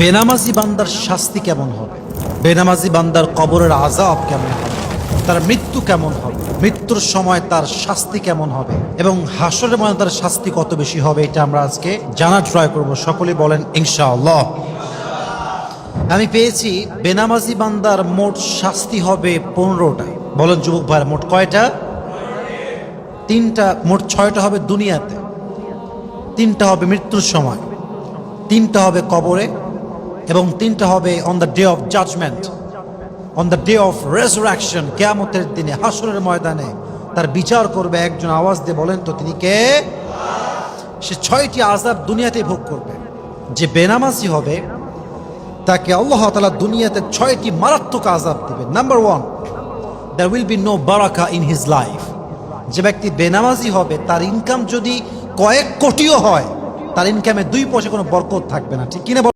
বেনামাজি বান্দার শাস্তি কেমন হবে, বেনামাজি বান্দার কবরের আযাব কেমন হবে, তার মৃত্যু কেমন হবে, মৃত্যুর সময় তার শাস্তি কেমন হবে এবং হাসরের ময়দানে তার শাস্তি কত বেশি হবে, এটা আমরা আজকে জানার ট্রাই করব। সকলে বলেন ইনশাআল্লাহ। আমি পেয়েছি বেনামাজি বান্দার মোট শাস্তি হবে 15টা। বলেন যুবক ভাই, মোট কয়টা? 3টা। মোট 6টা হবে দুনিয়াতে, 3টা হবে মৃত্যুর সময়, 3টা হবে কবরে এবং 3টা হবে on the day of judgement, on the day of resurrection. কিয়ামতের দিনে হাসরের ময়দানে তার বিচার করবে একজন। আওয়াজ দিয়ে বলেন তো তিনি কে? সে 6টি আযাব দুনিয়াতে ভোগ করবে। যে বেনামাজি হবে তাকে আল্লাহ তাআলা দুনিয়াতে 6টি মারাত্মক আযাব দিবেন। Number 1, there will be no বারাকা ইন হিজ লাইফ। যে ব্যক্তি বেনামাজি হবে তার ইনকাম যদি কয়েক কোটিও হয়, তার ইনকামে 2 পয়সা কোনো বরকত থাকবে না। ঠিক কিনা?